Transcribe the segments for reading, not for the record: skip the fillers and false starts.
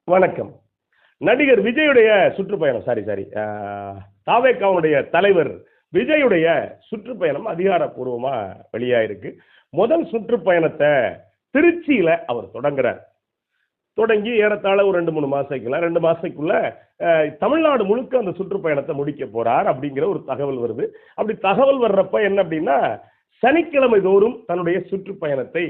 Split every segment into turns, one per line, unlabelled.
வணக்கம். நடிகர் விஜயுடைய சுற்றுப்பயணம் சாரி சாரி தாவேகாவுடைய தலைவர் விஜயுடைய சுற்றுப்பயணம் அதிகாரப்பூர்வமா வெளியாயிருக்கு. முதல் சுற்றுப்பயணத்தை திருச்சியில அவர் தொடங்குறார். தொடங்கி ஏறத்தாழ ஒரு 2, 3 மாசத்துக்குள்ள 2 மாசத்துக்குள்ள தமிழ்நாடு முழுக்க அந்த சுற்றுப்பயணத்தை முடிக்க போறார் அப்படிங்கிற ஒரு தகவல் வருது. அப்படி தகவல் வர்றப்ப என்ன அப்படின்னா, சனிக்கிழமை தோறும் தன்னுடைய சுற்றுப்பயணத்தை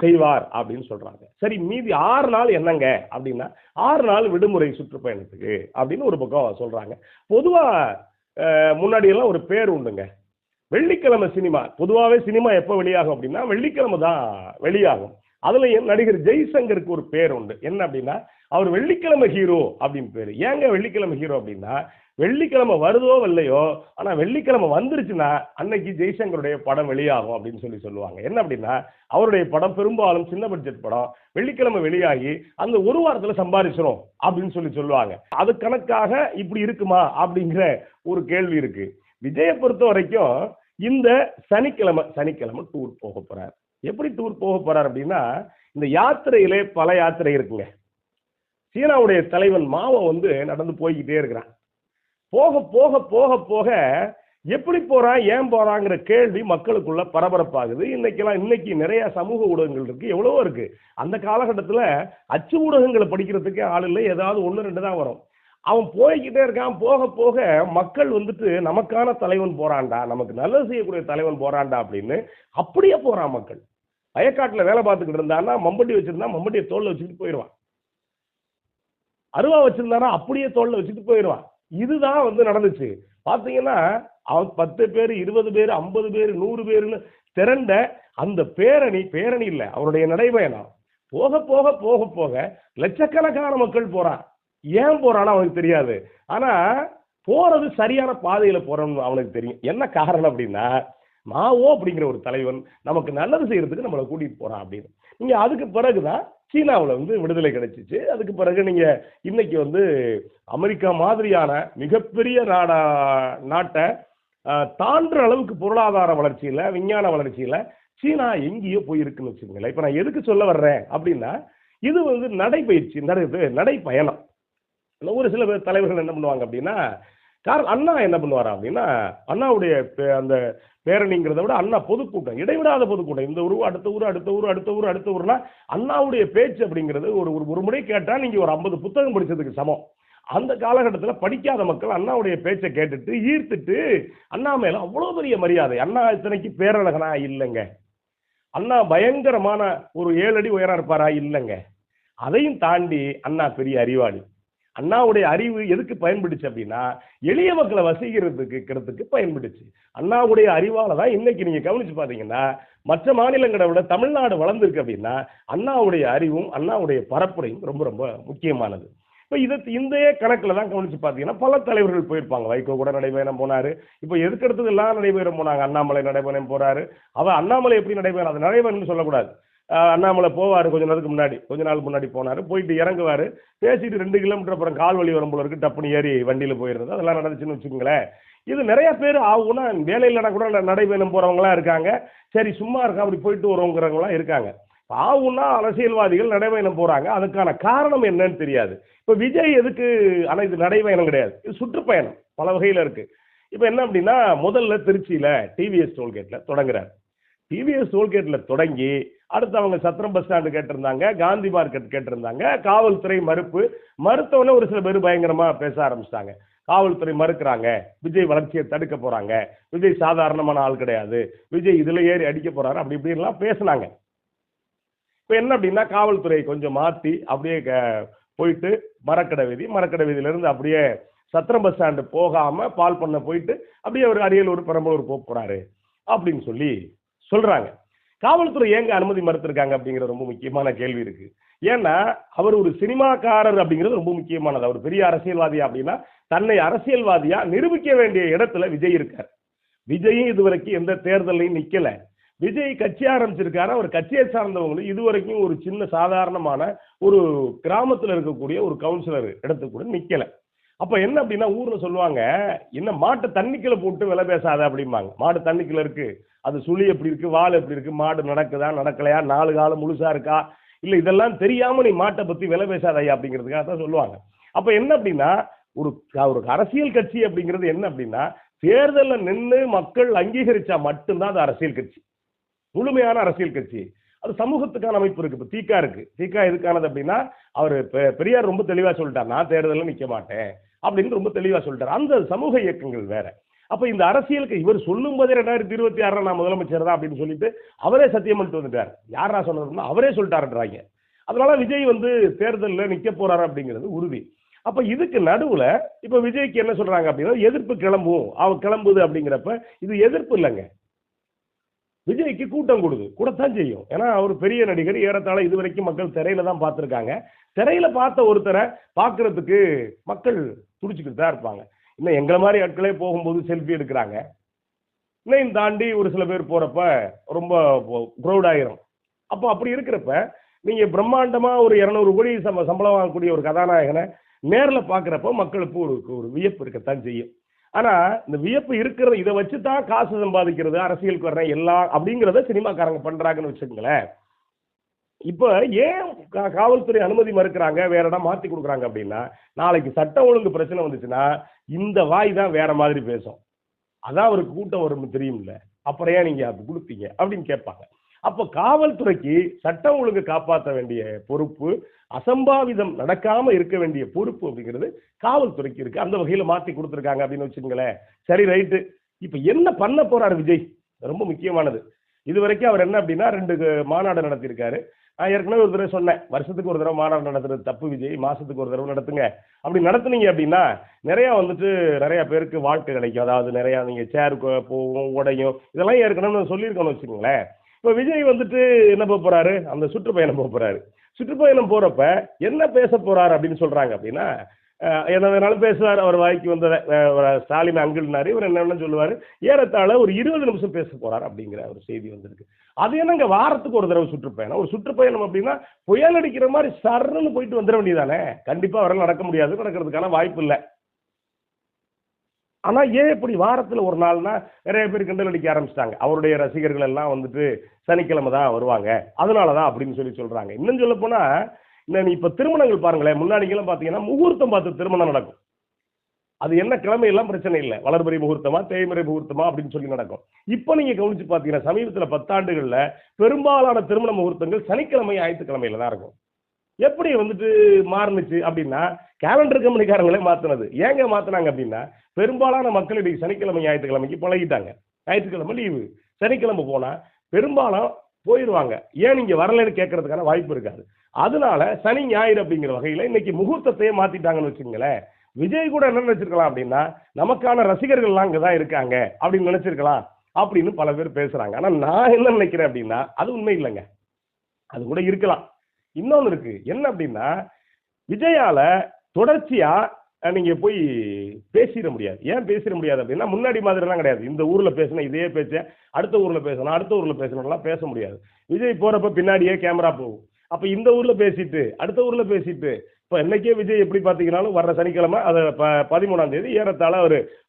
செய்வார் அப்படின்னு சொல்றாங்க. சரி, மீதி 6 நாள் என்னங்க அப்படின்னா, 6 நாள் விடுமுறை சுற்றுப்பயணத்துக்கு அப்படின்னு ஒரு பக்கம் சொல்றாங்க. பொதுவா முன்னாடி எல்லாம் ஒரு பேர் உண்டுங்க. வெள்ளிக்கிழமை சினிமா, பொதுவாகவே சினிமா எப்போ வெளியாகும் அப்படின்னா வெள்ளிக்கிழமை தான் வெளியாகும். அதுலயும் நடிகர் ஜெய்சங்கருக்கு ஒரு பேர் உண்டு. என்ன அப்படின்னா, அவர் வெள்ளிக்கிழமை ஹீரோ அப்படின்னு பேரு. ஏங்க வெள்ளிக்கிழமை ஹீரோ அப்படின்னா, வெள்ளிக்கிழமை வருதோ இல்லையோ, ஆனா வெள்ளிக்கிழமை வந்துருச்சுன்னா அன்னைக்கு ஜெய்சங்கருடைய படம் வெளியாகும் அப்படின்னு சொல்லுவாங்க. என்ன அப்படின்னா, அவருடைய படம் பெரும்பாலும் சின்ன பட்ஜெட் படம் வெள்ளிக்கிழமை வெளியாகி அந்த ஒரு வாரத்துல சம்பாதிச்சிரும் அப்படின்னு சொல்லுவாங்க. அது கணக்காக இப்படி இருக்குமா அப்படிங்கிற ஒரு கேள்வி இருக்கு. விஜயை பொறுத்த வரைக்கும் இந்த சனிக்கிழமை டூர் போக போறார். எப்படி டூர் போக போறார் அப்படின்னா, இந்த யாத்திரையிலே பல யாத்திரை இருக்குங்க. சீனாவுடைய தலைவன் மாவோ நடந்து போய்கிட்டே இருக்கிறான். போக போக போக போக எப்படி போறான், ஏன் போறாங்கிற கேள்வி மக்களுக்குள்ள பரபரப்பாகுது. இன்னைக்கு நிறைய சமூக ஊடகங்கள் இருக்கு, எவ்வளவோ இருக்கு. அந்த காலகட்டத்தில் அச்சு ஊடகங்களை படிக்கிறதுக்கே ஆள் இல்லை, ஏதாவது 1, 2 தான் வரும். அவன் போய்கிட்டே இருக்கான். போக போக மக்கள் நமக்கான தலைவன் போறான்டா, நமக்கு நல்லது செய்யக்கூடிய தலைவன் போறான்டா அப்படின்னு அப்படியே போறான் மக்கள். வயக்காட்டுல வேலை பார்த்துக்கிட்டு இருந்தான்னா மம்பட்டி வச்சிருந்தா மம்பட்டியை தோல்ல வச்சுட்டு போயிடுவான். அருவா வச்சிருந்தானா அப்படியே தோல்ல வச்சுட்டு போயிடுவான். இதுதான் நடந்துச்சு. பாத்தீங்கன்னா அவன் 10 பேர் 20 பேர் 50 பேர் 100 பேர்னு திரண்ட அந்த பேரணி இல்ல, அவருடைய நடைபயணம் போக போக போக போக லட்சக்கணக்கான மக்கள் போறான். ஏன் போறான்னு அவனுக்கு தெரியாது. ஆனா போறது சரியான பாதையில போறோம்னு அவனுக்கு தெரியும். என்ன காரணம் அப்படின்னா, மாவோ அப்படிங்கிற ஒரு தலைவன் நமக்கு நல்லது செய்யறதுக்கு நம்மளை கூட்டிட்டு போறான் அப்படின்னு. நீங்க அதுக்கு பிறகுதான் சீனாவில் விடுதலை கிடைச்சிச்சு. அதுக்கு பிறகு நீங்க இன்னைக்கு அமெரிக்கா மாதிரியான மிகப்பெரிய நாட்டை தாண்டுற அளவுக்கு பொருளாதார வளர்ச்சியில விஞ்ஞான வளர்ச்சியில சீனா எங்கேயோ போயிருக்குன்னு வச்சுக்கோங்களேன். இப்ப நான் எதுக்கு சொல்ல வர்றேன் அப்படின்னா, இது நடைபயிற்சி நடைப்பயணம். ஒரு சில தலைவர்கள் என்ன பண்ணுவாங்க அப்படின்னா, அண்ணா என்ன பண்ணுவாரா அப்படின்னா, அண்ணாவுடைய அந்த பேரணிங்கிறத விட அண்ணா பொதுக்கூட்டம், இடைவிடாத பொதுக்கூட்டம், இந்த ஊர் அடுத்த ஊர் அடுத்த ஊர் அடுத்த ஊர் அடுத்த ஊர்னா அண்ணாவுடைய பேச்சு அப்படிங்கிறது ஒரு முறை கேட்டா நீங்க ஒரு 50 புத்தகம் படிச்சதுக்கு சமம். அந்த காலகட்டத்தில் படிக்காத மக்கள் அண்ணாவுடைய பேச்சை கேட்டுட்டு ஈர்த்துட்டு அண்ணா மேல அவ்வளவு பெரிய மரியாதை. அண்ணா இத்தனைக்கு பேரழகனா இல்லைங்க. அண்ணா பயங்கரமான ஒரு 7 அடி உயரம் இருப்பாரா இல்லைங்க. அதையும் தாண்டி அண்ணா பெரிய அறிவாளி. அண்ணாவுடைய அறிவு எதுக்கு பயன்படுச்சு அப்படின்னா, எளிய மக்களை வசீகரிக்கிறதுக்கு பயன்படுச்சு. அண்ணாவுடைய அறிவால தான் இன்னைக்கு நீங்க கவனிச்சு பாத்தீங்கன்னா, மற்ற மாநிலங்களை விட தமிழ்நாடு வளர்ந்துருக்கு அப்படின்னா அண்ணாவுடைய அறிவும் அண்ணாவுடைய பரப்புரையும் ரொம்ப ரொம்ப முக்கியமானது. இப்ப இந்த கணக்குல தான் கவனிச்சு பாத்தீங்கன்னா பல தலைவர்கள் போயிருப்பாங்க. வைகோ கூட நடைபயணம் போனாரு. இப்ப எதுக்கடுத்தது எல்லாம் நடைபயணம் போனாங்க. அண்ணாமலை நடைபயணம் போறாரு. அண்ணாமலை எப்படி நடைபயணம், அது நடைபயணம்னு சொல்லக்கூடாது. அண்ணாமலை போவாரு, கொஞ்ச நாள் முன்னாடி போனாரு. போயிட்டு இறங்குவாரு, பேசிட்டு 2 கிலோமீட்டர் அப்புறம் கால் வலி வரும் போல இருக்கு, டப்புனு ஏறி வண்டியில போயிருந்தது. அதெல்லாம் நடந்துச்சுன்னு வச்சுக்கோங்களேன். இது நிறைய பேர் ஆகும்னா வேலை இல்லைனா கூட நடைபயணம் போறவங்களா இருக்காங்க. சரி சும்மா இருக்கா அப்படி போயிட்டு வருவங்கிறவங்களாம் இருக்காங்க. ஆகும்னா அரசியல்வாதிகள் நடைபயணம் போறாங்க. அதுக்கான காரணம் என்னன்னு தெரியாது. இப்ப விஜய் எதுக்கு, ஆனா இது நடைபயணம் கிடையாது, இது சுற்றுப்பயணம் பல வகையில இருக்கு. இப்ப என்ன அப்படின்னா, முதல்ல திருச்சியில டிவிஎஸ் டோல்கேட்ல தொடங்குறாரு. டிவிஎஸ் டோல்கேட்ல தொடங்கி அடுத்து அவங்க சத்திரம் பஸ் ஸ்டாண்டு கேட்டிருந்தாங்க, காந்தி மார்க்கெட் கேட்டிருந்தாங்க. காவல்துறை மறுத்தவொடனே ஒரு சில பேர் பயங்கரமா பேச ஆரம்பிச்சிட்டாங்க. காவல்துறை மறுக்கிறாங்க, விஜய் வளர்ச்சியை தடுக்க போறாங்க, விஜய் சாதாரணமான ஆள் கிடையாது, விஜய் இதுல ஏறி அடிக்க போறாரு, அப்படி இப்படிலாம் பேசினாங்க. இப்ப என்ன அப்படின்னா, காவல்துறை கொஞ்சம் மாத்தி அப்படியே போயிட்டு மரக்கடை வீதியில இருந்து அப்படியே சத்திரம் பஸ் ஸ்டாண்டு போகாம பால் பண்ண போயிட்டு அப்படியே ஒரு அரியலூர் பெரம்பலூர் போறாரு அப்படின்னு சொல்றாங்க. காவல்துறை ஏங்க அனுமதி மறுத்திருக்காங்க அப்படிங்கிற ரொம்ப முக்கியமான கேள்வி இருக்கு. ஏன்னா அவர் ஒரு சினிமாக்காரர் அப்படிங்கிறது ரொம்ப முக்கியமானது. அவர் பெரிய அரசியல்வாதியா அப்படின்னா தன்னை அரசியல்வாதியா நிரூபிக்க வேண்டிய இடத்துல விஜய் இருக்கார். விஜயும் இதுவரைக்கும் எந்த தேர்தலையும் நிக்கல. விஜய் கட்சி ஆரம்பிச்சிருக்காரு. அவர் கட்சியை சார்ந்தவங்களும் இதுவரைக்கும் ஒரு சின்ன சாதாரணமான ஒரு கிராமத்தில் இருக்கக்கூடிய ஒரு கவுன்சிலர் இடத்துக்கு கூட நிக்கல. அப்ப என்ன அப்படின்னா, ஊர்ல சொல்லுவாங்க, என்ன மாட்டு தண்ணிக்குள்ள போட்டு விலை பேசாத அப்படிம்பாங்க. மாடு தண்ணிக்குள்ள இருக்கு, அது சுழி எப்படி இருக்கு, வால் எப்படி இருக்கு, மாடு நடக்குதா நடக்கலையா, 4 காலம் முழுசா இருக்கா, இல்ல இதெல்லாம் தெரியாம நீ மாட்டை பத்தி விலை பேசாத ஐயா அப்படிங்கிறதுக்காக தான் சொல்லுவாங்க. அப்ப என்ன அப்படின்னா ஒரு ஒரு அரசியல் கட்சி அப்படிங்கிறது என்ன அப்படின்னா தேர்தலில் நின்று மக்கள் அங்கீகரிச்சா மட்டும்தான் அது அரசியல் கட்சி, முழுமையான அரசியல் கட்சி. அது சமூகத்துக்கான அமைப்பு இருக்கு. இப்ப தீகா இருக்கு. தீகா எதுக்கானது அப்படின்னா அவர் பெரியார் ரொம்ப தெளிவா சொல்லிட்டார், நான் தேர்தலில் நிக்க மாட்டேன் அப்படின்னு ரொம்ப தெளிவா சொல்லிட்டார். அந்த சமூக இயக்கங்கள் வேற. அப்ப இந்த அரசியலுக்கு இவர் சொல்லும் போதே 2026 நான் முதலமைச்சர் தான் அப்படின்னு சொல்லிட்டு அவரே சத்தியம் பண்ணிட்டு வந்துட்டார். யாரா சொன்னதுன்னா அவரே சொல்லிட்டாருன்றாங்க. அதனால விஜய் வந்து தேர்தலில் நிக்க போறாரு அப்படிங்கிறது உறுதி. அப்ப இதுக்கு நடுவுல இப்ப விஜய்க்கு என்ன சொல்றாங்க அப்படின்னா எதிர்ப்பு கிளம்பும், அவன் கிளம்புது அப்படிங்கிறப்ப இது எதிர்ப்பு இல்லைங்க, விஜய்க்கு கூட்டம் கூடத்தான் செய்யும். ஏன்னா அவர் பெரிய நடிகர், ஏறத்தாழ இதுவரைக்கும் மக்கள் திரையில தான் பார்த்துருக்காங்க. திரையில பார்த்த ஒருத்தரை பார்க்கறதுக்கு மக்கள் துடிச்சுக்கிட்டு தான் இருப்பாங்க. இன்னும் எங்களை மாதிரி ஆட்களே போகும்போது செல்ஃபி எடுக்கிறாங்க. இன்னும் தாண்டி ஒரு சில பேர் போறப்ப ரொம்ப க்ரௌட் ஆயிரும். அப்போ அப்படி இருக்கிறப்ப நீங்க பிரம்மாண்டமா ஒரு 200 கோடி சம்பளம் வாங்கக்கூடிய ஒரு கதாநாயகனை நேர்ல பாக்குறப்ப மக்களுக்கு ஒரு வியப்பு இருக்கத்தான் செய்யும். ஆனா இந்த வியப்பு இருக்கிறது இதை வச்சுதான் காசு சம்பாதிக்கிறது, அரசியலுக்கு வர்ற எல்லாம் அப்படிங்கிறத சினிமாக்காரங்க பண்றாங்கன்னு வச்சுக்கோங்களேன். இப்ப ஏன் காவல்துறை அனுமதி மறுக்கிறாங்க, வேற இடம் மாத்தி கொடுக்குறாங்க அப்படின்னா நாளைக்கு சட்டம் ஒழுங்கு பிரச்சனை வந்துச்சுன்னா இந்த வாய் தான் வேற மாதிரி பேசும். அதான் அவருக்கு கூட்டம் வரும் தெரியும்ல, அப்புறம் ஏன் நீங்க அப்படி கொடுத்தீங்க அப்படின்னு கேட்பாங்க. அப்ப காவல்துறைக்கு சட்டம் ஒழுங்கு காப்பாற்ற வேண்டிய பொறுப்பு, அசம்பாவிதம் நடக்காம இருக்க வேண்டிய பொறுப்பு அப்படிங்கிறது காவல்துறைக்கு இருக்கு. அந்த வகையில மாத்தி கொடுத்துருக்காங்க அப்படின்னு வச்சுக்கோங்களேன். சரி ரைட்டு. இப்ப என்ன பண்ண போறாரு விஜய், ரொம்ப முக்கியமானது. இது வரைக்கும் அவர் என்ன அப்படின்னா 2 மாநாடு நடத்தியிருக்காரு. நான் ஏற்கனவே ஒரு தடவை சொன்னேன், வருஷத்துக்கு ஒரு தடவை மாநாடு நடத்துறது தப்பு விஜய், மாசத்துக்கு ஒரு தடவை நடத்துங்க. அப்படி நடத்துனீங்க அப்படின்னா நிறைய பேருக்கு வாழ்க்கை கிடைக்கும். அதாவது நிறைய நீங்க சேர் போகும், உடையும், இதெல்லாம் ஏற்கனவே சொல்லியிருக்கோம்னு வச்சுக்கோங்களேன். இப்போ விஜய் என்ன போறாரு, அந்த சுற்றுப்பயணம் போறாரு. சுற்றுப்பயணம் போறப்ப என்ன பேச போறாரு அப்படின்னு சொல்றாங்க அப்படின்னா என்ன வேணாலும் பேசுவார், அவர் வாய்க்கு வந்ததை. ஸ்டாலின் அங்கிள்னாரு, இவர் என்ன சொல்லுவாரு, ஏறத்தாழ ஒரு 20 நிமிஷம் பேச போறாரு அப்படிங்கிற ஒரு செய்தி வந்திருக்கு. அது என்னங்க வாரத்துக்கு ஒரு தடவை சுற்றுப்பயணம், ஒரு சுற்றுப்பயணம் அப்படின்னா புயல் அடிக்கிற மாதிரி சர்ன்னு போயிட்டு வந்துட வேண்டியதானே. கண்டிப்பா அவரால் நடக்க முடியாது, நடக்கிறதுக்கான வாய்ப்பு இல்லை. ஆனா ஏன் இப்படி வாரத்துல ஒரு நாள்னா நிறைய பேர் கிண்டல் அடிக்க ஆரம்பிச்சிட்டாங்க. அவருடைய ரசிகர்கள் எல்லாம் சனிக்கிழமை தான் வருவாங்க, அதனாலதான் அப்படின்னு சொல்றாங்க. இன்னும் சொல்ல போனா இப்ப திருமணங்கள் பாருங்களேன், முன்னாடிக்கெல்லாம் பாத்தீங்கன்னா முகூர்த்தம் பார்த்து திருமணம் நடக்கும். அது என்ன கிழமை எல்லாம் பிரச்சனை இல்லை, வளர்பிறை முகூர்த்தமா தேய்மறை முகூர்த்தமா அப்படின்னு சொல்லி நடக்கும். இப்ப நீங்க கவனிச்சு பாத்தீங்கன்னா சமீபத்துல 10 ஆண்டுகள்ல பெரும்பாலான திருமண முகூர்த்தங்கள் சனிக்கிழமை ஞாயிற்றுக்கிழமையில தான் இருக்கும். எப்படி மாறுனுச்சு அப்படின்னா கேலண்டர் கம்பெனிக்காரங்களே மாத்தினது. ஏங்க மாத்தினாங்க அப்படின்னா பெரும்பாலான மக்கள் இன்னைக்கு சனிக்கிழமை ஞாயிற்றுக்கிழமைக்கு பழகிட்டாங்க. ஞாயிற்றுக்கிழமை லீவு, சனிக்கிழமை போனா பெரும்பாலும் போயிடுவாங்க. ஏன் நீங்க வரலன்னு கேட்கறதுக்கான வாய்ப்பு இருக்காது. அதனால சனி ஞாயிறு அப்படிங்கிற வகையில இன்னைக்கு முகூர்த்தத்தையே மாத்திட்டாங்கன்னு வச்சுங்களேன். விஜய் கூட என்ன நினைச்சிருக்கலாம் அப்படின்னா நமக்கான ரசிகர்கள்லாம் அங்கதான் இருக்காங்க அப்படின்னு நினைச்சிருக்கலாம் அப்படின்னு பல பேர் பேசுறாங்க. ஆனா நான் என்ன நினைக்கிறேன் அப்படின்னா அது உண்மை இல்லைங்க, அது கூட இருக்கலாம். இன்னொன்னு இருக்கு, என்ன அப்படின்னா விஜயால தொடர்ச்சியா நீங்க போய் பேசிட முடியாது. ஏன் பேசிட முடியாது அப்படின்னா முன்னாடி மாதிரிலாம் கிடையாது. இந்த ஊர்ல பேசினா இதே பேச்ச அடுத்த ஊர்ல பேசணும், அடுத்த ஊர்ல பேசணும்லாம் பேச முடியாது. விஜய் போறப்ப பின்னாடியே கேமரா போகும். அப்ப இந்த ஊர்ல பேசிட்டு அடுத்த ஊர்ல பேசிட்டு இப்ப இன்னைக்கே விஜய் எப்படி பாத்தீங்கன்னாலும் வர்ற சனிக்கிழமை அதை 13ஆம் தேதி ஏறத்தாழ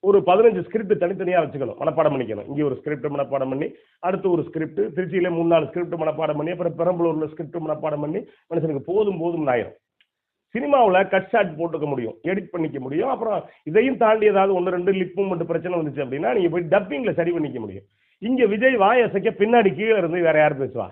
ஒரு 15 ஸ்கிரிப்ட் தனித்தனியா வச்சுக்கணும், மனப்பாடம் பண்ணிக்கணும். இங்கே ஒரு ஸ்கிரிப்ட் மனப்பாடம் பண்ணி, அடுத்து ஒரு ஸ்கிரிப்ட், திருச்சியில 3-4 ஸ்கிரிப்ட் மனப்பாடம் பண்ணி, அப்புறம் பெரம்பலூர்ல ஸ்கிரிப்ட் மனப்பாடம் பண்ணி மனுஷனுக்கு போதும் ஆயிரும். சினிமாவில் கட் ஷாட் போட்டுக்க முடியும், எடிட் பண்ணிக்க முடியும். அப்புறம் இதையும் தாண்டி ஏதாவது 1-2 லிப் மூமெண்ட் பிரச்சனை வந்துச்சு அப்படின்னா நீங்க போய் டப்பிங்ல சரி பண்ணிக்க முடியும். இங்க விஜய் வாயசைக்க பின்னாடி கீழே இருந்து வேற யார் பேசுவா,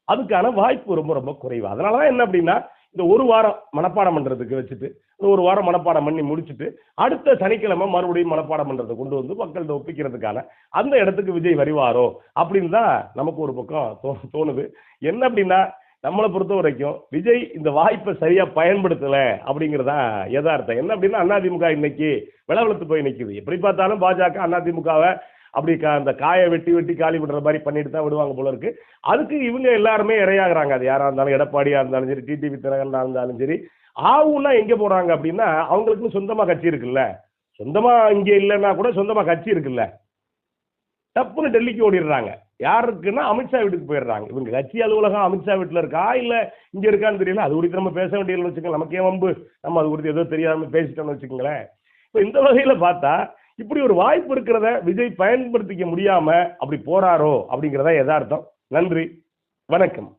அதுக்கான வாய்ப்பு ரொம்ப ரொம்ப குறைவு. அதனாலதான் என்ன அப்படின்னா இந்த ஒரு வாரம் மனப்பாடம் பண்றதுக்கு வச்சுட்டு ஒரு வாரம் மனப்பாடம் பண்ணி முடிச்சுட்டு அடுத்த சனிக்கிழமை மறுபடியும் மனப்பாடம் பண்றதை கொண்டு மக்கள்கிட்ட ஒப்பிக்கிறதுக்கான அந்த இடத்துக்கு விஜய் வருவாரோ அப்படின்னு தான் நமக்கு ஒரு பக்கம் தோணுது. என்ன அப்படின்னா நம்மளை பொறுத்த வரைக்கும் விஜய் இந்த வாய்ப்பை சரியா பயன்படுத்தல அப்படிங்கிறதா யதார்த்தம். என்ன அப்படின்னா அதிமுக இன்னைக்கு விளவலத்து போய் நிற்குது. எப்படி பார்த்தாலும் பாஜக அதிமுகவை அப்படி அந்த காயை வெட்டி காலி விடுற மாதிரி பண்ணிட்டு தான் விடுவாங்க போல இருக்கு. அதுக்கு இவங்க எல்லாருமே இரையாகிறாங்க. அது யாரா இருந்தாலும், எடப்பாடியா இருந்தாலும் சரி, டிடிவி தினகரனா இருந்தாலும் சரி. ஆவுன்னா எங்க போறாங்க அப்படின்னா அவங்களுக்குன்னு சொந்தமா கட்சி இருக்குல்ல, சொந்தமா இங்க இல்லைன்னா கூட சொந்தமா கட்சி இருக்குல்ல, தப்புன்னு டெல்லிக்கு ஓடிடுறாங்க. யாருக்குன்னா அமித்ஷா வீட்டுக்கு போயிடுறாங்க. இவங்க கட்சி அலுவலகம் அமித்ஷா வீட்டுல இருக்கா இல்ல இங்க இருக்கான்னு தெரியல. அது குறித்து நம்ம பேச வேண்டியதுன்னு வச்சுக்கோங்க, நமக்கே வம்பு, நம்ம அது குறித்து ஏதோ தெரியாம பேசிட்டோம்னு வச்சுக்கோங்களேன். இப்ப இந்த வகையில பார்த்தா இப்படி ஒரு வாய்ப்பு இருக்கிறத விஜய் பயன்படுத்திக்க முடியாம அப்படி போறாரோ அப்படிங்கிறதா யதார்த்தம். நன்றி, வணக்கம்.